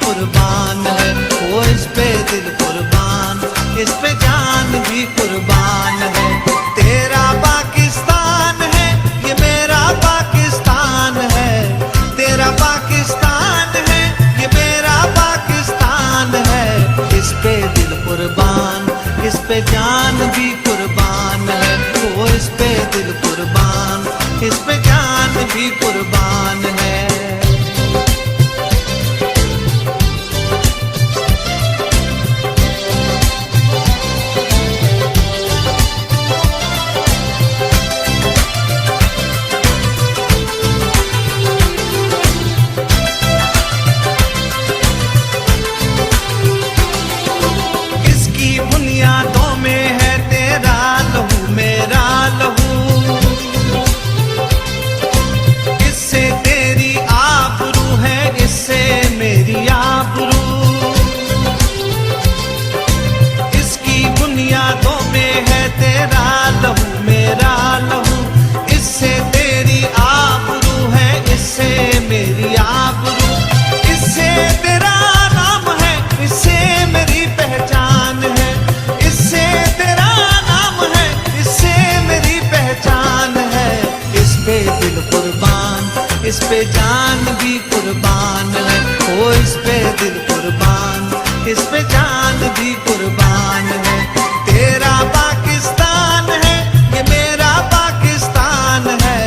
कुर्बान है, वो इस पे दिल कुर्बान, इस पे जान भी कुर्बान है। तेरा पाकिस्तान है, ये मेरा पाकिस्तान है, तेरा पाकिस्तान है, ये मेरा पाकिस्तान है। इस पे दिल कुर्बान, इस पे जान भी कुर्बान है, वो इस पे दिल कुर्बान, इस पे जान भी कुर्बान है। बुनियादों में है तेरा लहू मेरा लहू, इससे तेरी आबरू है, इससे मेरी आबरू। इसकी बुनियादों में है तेरा लहू मेरा लहू, इससे तेरी आबरू है, इससे मेरी आबरू। इससे तेरा नाम है, इससे मेरी पहचान है, इससे तेरा नाम है, इससे मेरी पहचान है। इस पे दिल कुर्बान, इस पे जान भी कुर्बान है, ओ इस पे दिल कुर्बान, इस पे जान भी कुर्बान है। तेरा पाकिस्तान है, ये मेरा पाकिस्तान है,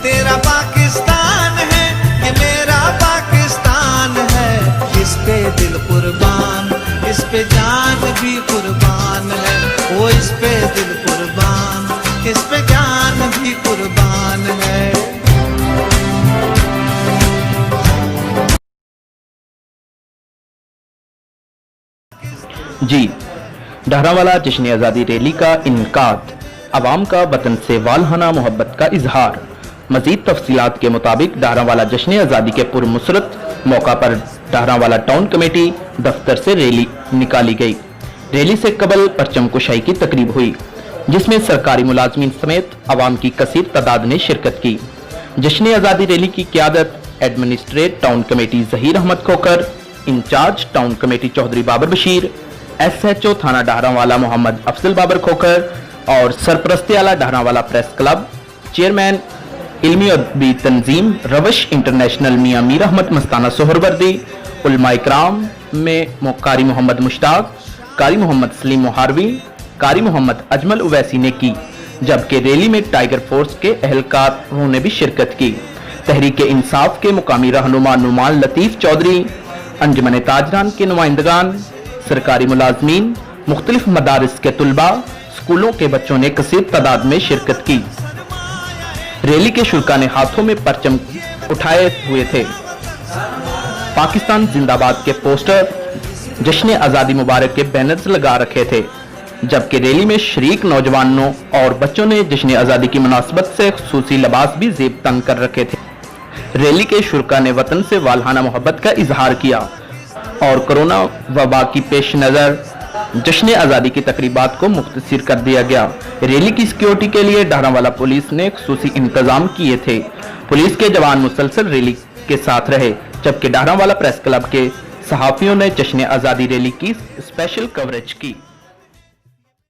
तेरा पाकिस्तान है, ये मेरा पाकिस्तान है। इस पे दिल कुर्बान, इस पे जान भी कुर्बान है, वो इस पे दिल कुर्बान, इस पे जान भी कुर्बान है। जी, डहरावाला जश्न आज़ादी रैली का इनकाद, अवाम का वतन से वालहाना मोहब्बत का इजहार। मजीद तफसीलात के मुताबिक डहरावाला जश्न आज़ादी के पुरमुसरत मौका पर डहरावाला टाउन कमेटी दफ्तर से रैली निकाली गई। रैली से कबल परचम कुशाई की तकरीब हुई, जिसमें सरकारी मुलाजमीन समेत अवाम की कसीर तादाद ने शिरकत की। जश्न आज़ादी रैली की क़यादत administrate town committee Zaheer Ahmed Khokhar, incharge town committee Chaudhry Babar Bashir, SHO थाना डहरावाला मोहम्मद अफजल बाबर खोकर और सरपरस्ती आला डहरावाला प्रेस क्लब, चेयरमैन इल्मी अदबी तंजीम रवश इंटरनेशनल मियां मीर अहमद मस्ताना सोहरवर्दी, उलमा इकराम में कारी मोहम्मद मुश्ताक, कारी मोहम्मद सलीम मुहारवी, कारी मोहम्मद अजमल उवैसी ने की, जबकि रैली में टाइगर फोर्स के एहलकारों ने भी शिरकत की। तहरीक इंसाफ के मुकामी रहनुमा नुमान लतीफ चौधरी, अंजुमन ताजरान के नुमाइंदगान, सरकारी मुलाजमीन, मुख्तलिफ मदारिस के तुलबा, स्कूलों के बच्चों ने कसीर तादाद में शिरकत की। रैली के शुरा ने हाथों में परचम उठाए हुए थे। पाकिस्तान जिंदाबाद के पोस्टर, जश्न आज़ादी मुबारक के बैनर्स लगा रखे थे, जबकि रैली में शरीक नौजवानों और बच्चों ने जश्न आज़ादी की मुनासबत से खुसूसी लिबास भी जेब तंग कर रखे थे। रैली के शुरा ने वतन से वालहाना मोहब्बत का इजहार किया और कोरोना वबा की पेश नज़र जश्न आज़ादी की तकरीबात को मुख्तसर कर दिया गया। रैली की सिक्योरिटी के लिए डहरावाला पुलिस ने खुसूसी इंतजाम किए थे। पुलिस के जवान मुसलसल रैली के साथ रहे, जबकि डहरावाला प्रेस क्लब के सहाफियों ने जश्न आज़ादी रैली की स्पेशल कवरेज की।